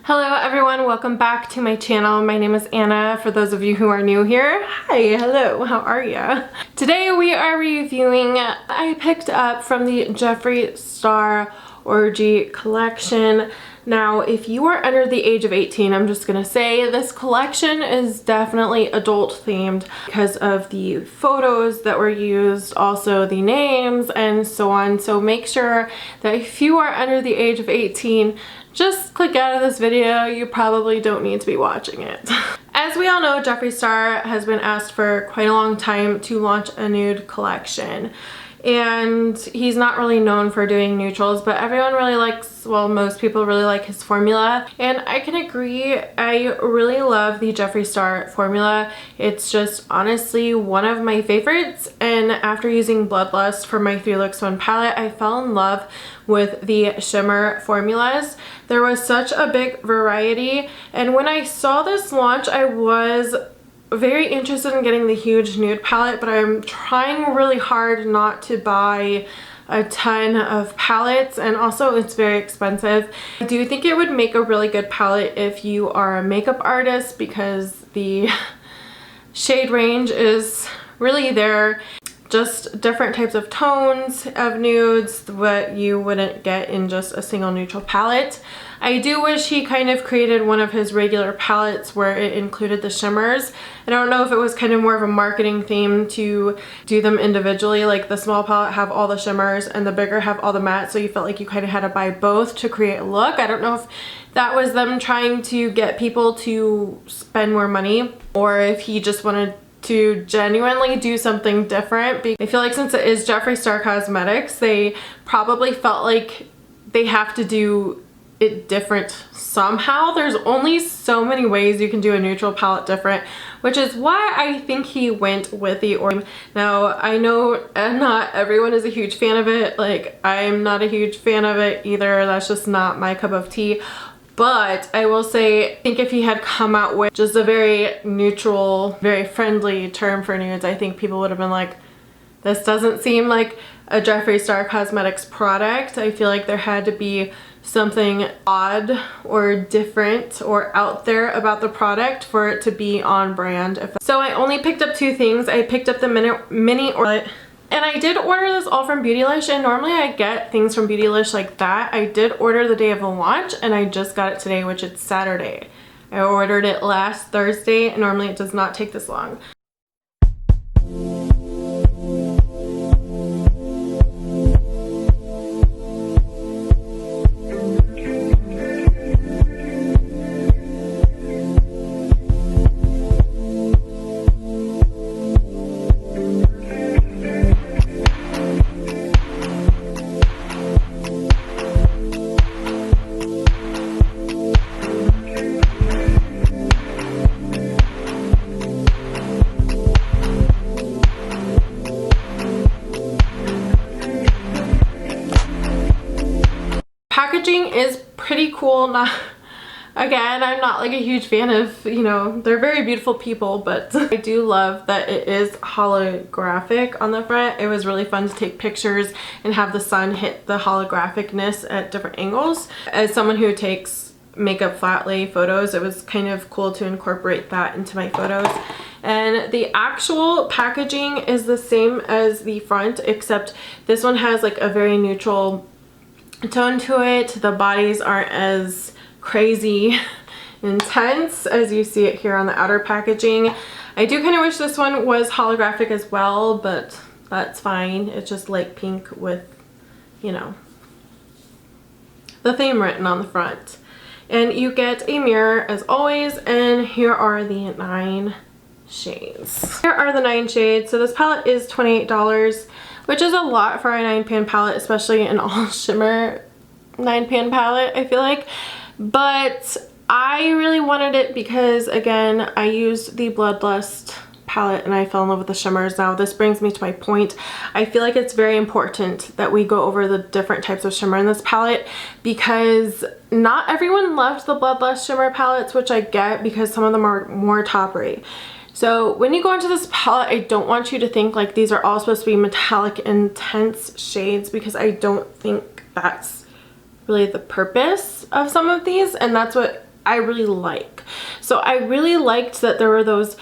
Hello everyone, welcome back to my channel. My name is Anna. For those of you who are new here, hi, hello, how are ya? Today we are reviewing, I picked up from the Jeffree Star Orgy collection. Now, if you are under the age of 18, I'm just gonna say this collection is definitely adult themed because of the photos that were used, also the names and so on. So make sure that if you are under the age of 18, just click out of this video. You probably don't need to be watching it. As we all know, Jeffree Star has been asked for quite a long time to launch a nude collection. And he's not really known for doing neutrals, but everyone really likes, well, most people really like his formula. And I can agree, I really love the Jeffree Star formula. It's just honestly one of my favorites. And after using Bloodlust for my 3 Looks 1 palette, I fell in love with the shimmer formulas. There was such a big variety. And when I saw this launch, I was very interested in getting the huge nude palette, but I'm trying really hard not to buy a ton of palettes, and also it's very expensive. I do think it would make a really good palette if you are a makeup artist because the shade range is really there. Just different types of tones of nudes what you wouldn't get in just a single neutral palette. I do wish he kind of created one of his regular palettes where it included the shimmers. I don't know if it was kind of more of a marketing theme to do them individually, like the small palette have all the shimmers and the bigger have all the mattes, so you felt like you kind of had to buy both to create a look. I don't know if that was them trying to get people to spend more money or if he just wanted to genuinely do something different. I feel like since it is Jeffree Star Cosmetics, they probably felt like they have to do it different somehow. There's only so many ways you can do a neutral palette different, which is why I think he went with the Orgy. Now, I know not everyone is a huge fan of it. Like, I'm not a huge fan of it either. That's just not my cup of tea. But I will say, I think if he had come out with just a very neutral, very friendly term for nudes, I think people would have been like, this doesn't seem like a Jeffree Star Cosmetics product. I feel like there had to be something odd or different or out there about the product for it to be on brand. So I only picked up 2 things. I picked up the mini Orgy. And I did order this all from Beautylish, and normally I get things from Beautylish like that. I did order the day of the launch, and I just got it today, which is Saturday. I ordered it last Thursday, and normally it does not take this long. Packaging is pretty cool. Again, I'm not like a huge fan of, you know, they're very beautiful people, but I do love that it is holographic on the front. It was really fun to take pictures and have the sun hit the holographicness at different angles. As someone who takes makeup flat lay photos, it was kind of cool to incorporate that into my photos. And the actual packaging is the same as the front, except this one has like a very neutral tone to it. The bodies aren't as crazy intense as you see it here on the outer packaging. I do kind of wish this one was holographic as well, but that's fine. It's just light pink with, you know, the theme written on the front. And you get a mirror as always, and here are the 9 shades. Here are the 9 shades. So this palette is $28, which is a lot for a 9-pan palette, especially an all shimmer 9-pan palette, I feel like. But I really wanted it because, again, I used the Bloodlust palette and I fell in love with the shimmers. Now, this brings me to my point. I feel like it's very important that we go over the different types of shimmer in this palette because not everyone loved the Bloodlust shimmer palettes, which I get because some of them are more toppery. So when you go into this palette, I don't want you to think like these are all supposed to be metallic intense shades, because I don't think that's really the purpose of some of these, and that's what I really like. So I really liked that there were those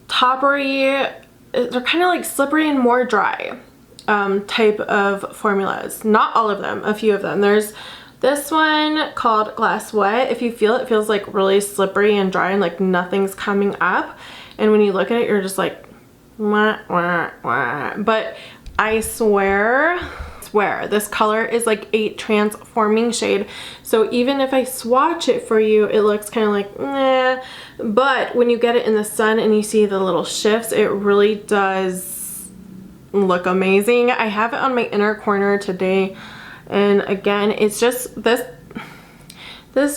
toppery, they're kind of like slippery and more dry type of formulas. Not all of them, a few of them. There's this one called Glass Wet. If you feel it, feels like really slippery and dry and like nothing's coming up. And when you look at it, you're just like, wah, wah, wah. But I swear, this color is like a transforming shade. So even if I swatch it for you, it looks kind of like, nah. But when you get it in the sun and you see the little shifts, it really does look amazing. I have it on my inner corner today. And again, it's just this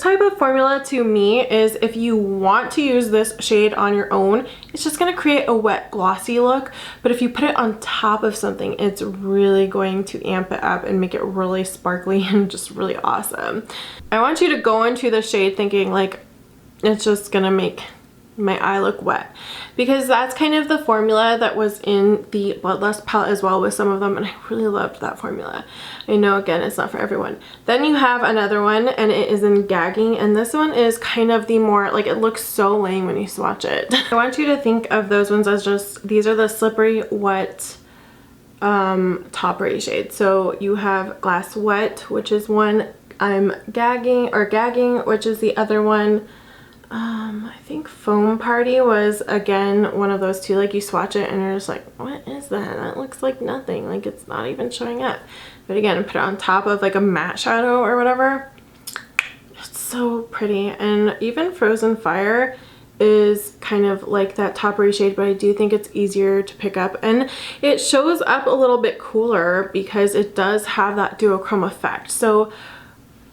type of formula to me is if you want to use this shade on your own, it's just going to create a wet glossy look. But if you put it on top of something, it's really going to amp it up and make it really sparkly and just really awesome. I want you to go into the shade thinking like it's just going to make my eye look wet, because that's kind of the formula that was in the Bloodlust palette as well with some of them, and I really loved that formula. I know, again, it's not for everyone. Then you have another one, and it is in Gagging, and this one is kind of the more, like, it looks so lame when you swatch it. I want you to think of those ones as just, these are the slippery, wet, toppery shades. So you have Glass Wet, which is one. I'm Gagging, which is the other one. I think Foam Party was again one of those two, like you swatch it and you're just like, what is that? That looks like nothing, like it's not even showing up. But again, put it on top of like a matte shadow or whatever. It's so pretty. And even Frozen Fire is kind of like that toppery shade, but I do think it's easier to pick up, and it shows up a little bit cooler because it does have that duochrome effect. So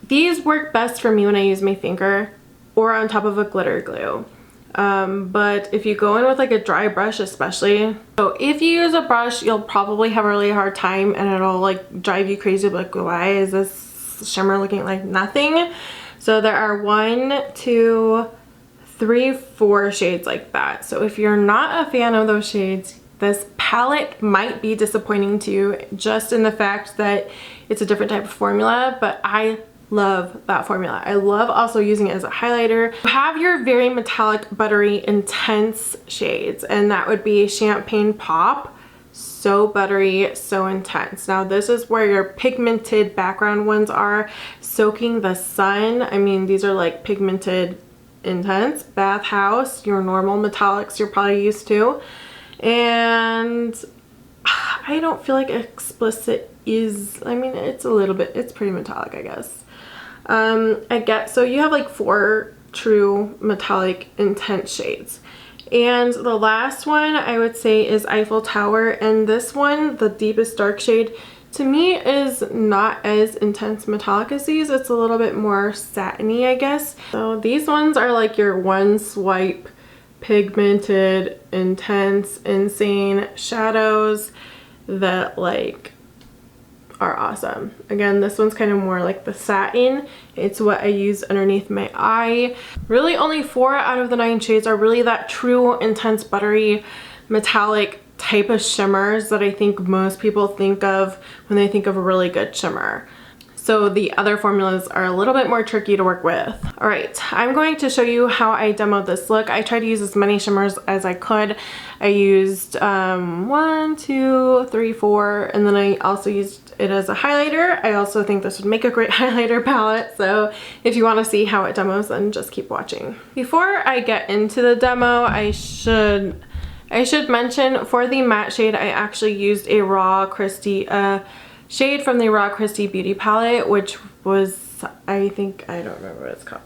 these work best for me when I use my finger or on top of a glitter glue. But if you go in with like a dry brush especially, so if you use a brush, you'll probably have a really hard time and it'll like drive you crazy, like why is this shimmer looking like nothing? So there are 1, 2, 3, 4 shades like that. So if you're not a fan of those shades, this palette might be disappointing to you just in the fact that it's a different type of formula, but I love that formula. I love also using it as a highlighter. You have your very metallic, buttery, intense shades, and that would be Champagne Pop. So buttery, so intense. Now this is where your pigmented background ones are, Soaking the Sun. I mean, these are like pigmented, intense. Bathhouse, your normal metallics you're probably used to. And I don't feel like Explicit is, I mean, it's a little bit, it's pretty metallic, I guess. So you have like 4 true metallic intense shades. And the last one I would say is Eiffel Tower, and this one, the deepest dark shade, to me is not as intense metallic as these. It's a little bit more satiny, I guess. So these ones are like your one swipe pigmented, intense, insane shadows that like are awesome. Again, this one's kind of more like the satin. It's what I use underneath my eye. Really only 4 out of the 9 shades are really that true, intense, buttery, metallic type of shimmers that I think most people think of when they think of a really good shimmer. So the other formulas are a little bit more tricky to work with. All right, I'm going to show you how I demoed this look. I tried to use as many shimmers as I could. I used 1, 2, 3, 4, and then I also used it as a highlighter. I also think this would make a great highlighter palette. So if you want to see how it demos, then just keep watching. Before I get into the demo, I should mention for the matte shade, I actually used a Raw Christie shade from the Raw Christie Beauty palette, which was, I don't remember what it's called.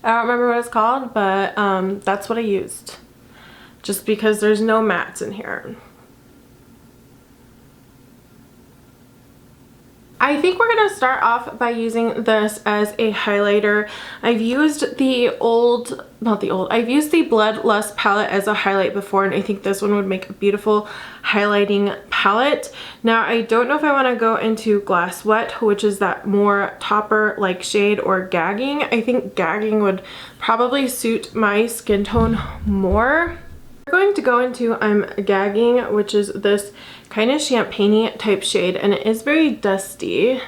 I don't remember what it's called, but that's what I used. Just because there's no mattes in here. I think we're going to start off by using this as a highlighter. I've used I've used the Bloodlust palette as a highlight before, and I think this one would make a beautiful highlighting palette. Now, I don't know if I want to go into Glass Wet, which is that more topper-like shade, or Gagging. I think Gagging would probably suit my skin tone more. We're going to go into Gagging, which is this kind of champagne-y type shade, and it is very dusty.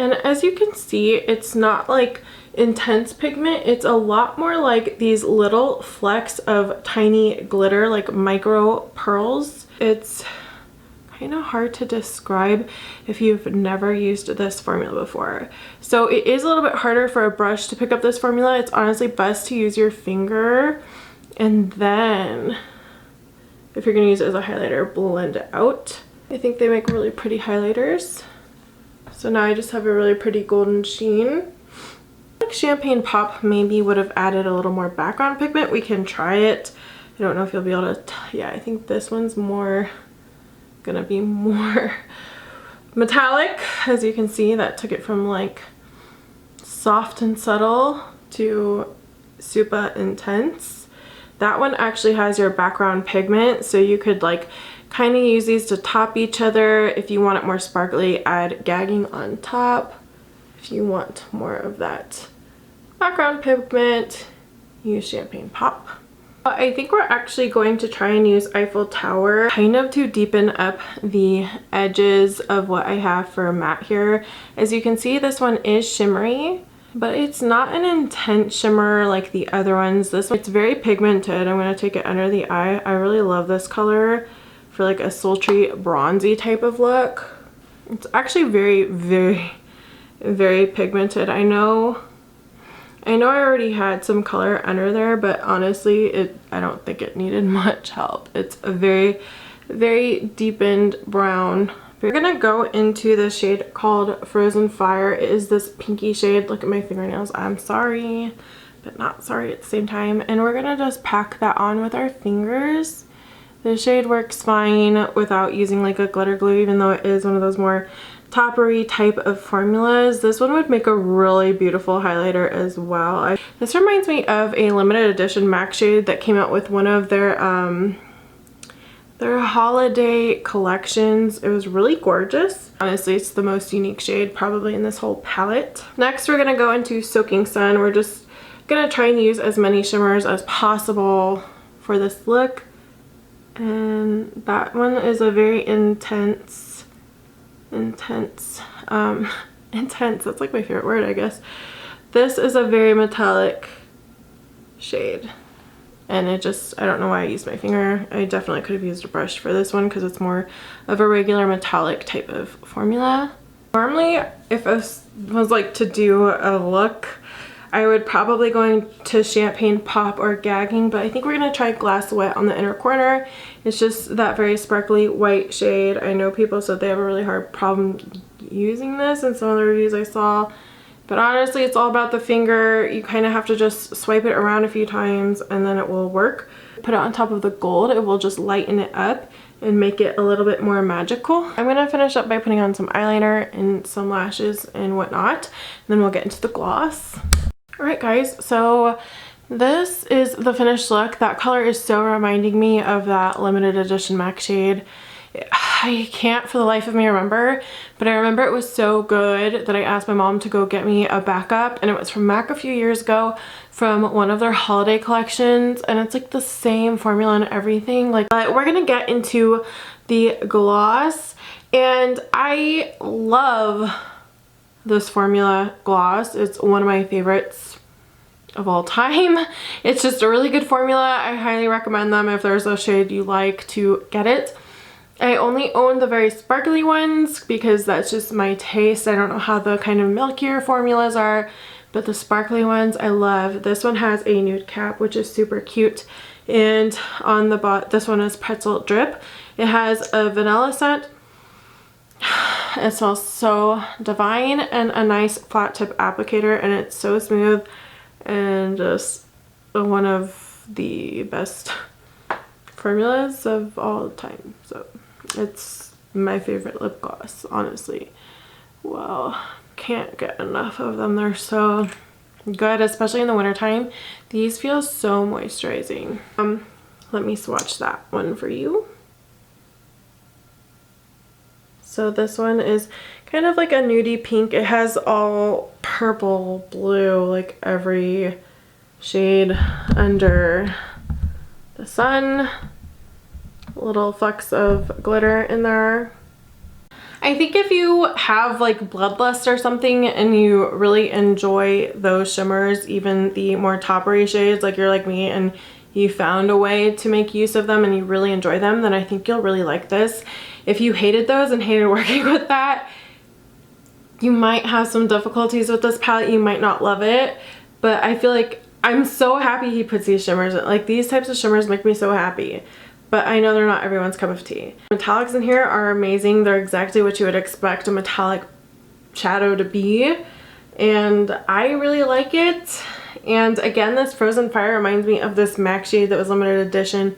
And as you can see, it's not like intense pigment. It's a lot more like these little flecks of tiny glitter, like micro pearls. It's kind of hard to describe if you've never used this formula before. So it is a little bit harder for a brush to pick up this formula. It's honestly best to use your finger, and then if you're going to use it as a highlighter, blend it out. I think they make really pretty highlighters. So now I just have a really pretty golden sheen. Like Champagne Pop maybe would have added a little more background pigment. We can try it. I don't know if you'll be able to, yeah, I think this one's gonna be more metallic. As you can see, that took it from like soft and subtle to super intense. That one actually has your background pigment, so you could like kind of use these to top each other. If you want it more sparkly, add gagging on top. If you want more of that background pigment, use Champagne Pop. I think we're actually going to try and use Eiffel Tower kind of to deepen up the edges of what I have for matte here. As you can see, this one is shimmery, but it's not an intense shimmer like the other ones. This one, it's very pigmented. I'm going to take it under the eye. I really love this color for like a sultry bronzy type of look. It's actually very pigmented. I know I already had some color under there, but honestly I don't think it needed much help. It's a very deepened brown. We're gonna go into the shade called Frozen Fire. It is this pinky shade. Look at my fingernails. I'm sorry, but not sorry at the same time. And we're gonna just pack that on with our fingers. The shade works fine without using like a glitter glue, even though it is one of those more toppery type of formulas. This one would make a really beautiful highlighter as well. This reminds me of a limited edition MAC shade that came out with one of their holiday collections. It was really gorgeous. Honestly, it's the most unique shade probably in this whole palette. Next, we're gonna go into Soaking Sun. We're just gonna try and use as many shimmers as possible for this look. And that one is a very intense, that's like my favorite word, I guess. This is a very metallic shade, and it just, I don't know why I used my finger. I definitely could have used a brush for this one because it's more of a regular metallic type of formula. Normally, if I was like to do a look, I would probably go into Champagne Pop or Gagging, but I think we're going to try Glass Wet on the inner corner. It's just that very sparkly white shade. I know people said they have a really hard problem using this in some of the reviews I saw, but honestly, it's all about the finger. You kind of have to just swipe it around a few times and then it will work. Put it on top of the gold, it will just lighten it up and make it a little bit more magical. I'm going to finish up by putting on some eyeliner and some lashes and whatnot, and then we'll get into the gloss. Alright guys, so this is the finished look. That color is so reminding me of that limited edition MAC shade. I can't for the life of me remember, but I remember it was so good that I asked my mom to go get me a backup, and it was from MAC a few years ago from one of their holiday collections, and it's like the same formula and everything. Like, but we're gonna get into the gloss, and I love this formula gloss. It's one of my favorites of all time. It's just a really good formula. I highly recommend them if there's a shade you like to get it. I only own the very sparkly ones because that's just my taste. I don't know how the kind of milkier formulas are, but the sparkly ones I love. This one has a nude cap, which is super cute, and on the bottom, this one is Pretzel Drip. It has a vanilla scent. It smells so divine, and a nice flat tip applicator, and it's so smooth and just one of the best formulas of all time. So it's my favorite lip gloss, honestly. Well, can't get enough of them. They're so good, especially in the wintertime. These feel so moisturizing. Let me swatch that one for you. So this one is kind of like a nudie pink. It has all purple, blue, like every shade under the sun. Little flecks of glitter in there. I think if you have like bloodlust or something and you really enjoy those shimmers, even the more toppery shades, like you're like me and you found a way to make use of them and you really enjoy them, then I think you'll really like this. If you hated those and hated working with that, you might have some difficulties with this palette. You might not love it, but I feel like I'm so happy he puts these shimmers in. Like, these types of shimmers make me so happy. But I know they're not everyone's cup of tea. Metallics in here are amazing. They're exactly what you would expect a metallic shadow to be. And I really like it. And again, this Frozen Fire reminds me of this MAC shade that was limited edition.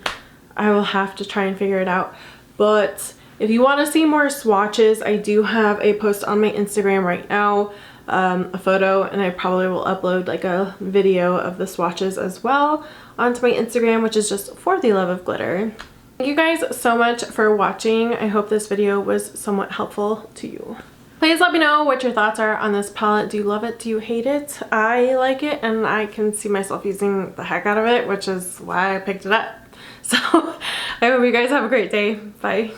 I will have to try and figure it out. But if you want to see more swatches, I do have a post on my Instagram right now, a photo, and I probably will upload like a video of the swatches as well onto my Instagram, which is just For the Love of Glitter. Thank you guys so much for watching. I hope this video was somewhat helpful to you. Please let me know what your thoughts are on this palette. Do you love it? Do you hate it? I like it and I can see myself using the heck out of it, which is why I picked it up. So I hope you guys have a great day. Bye.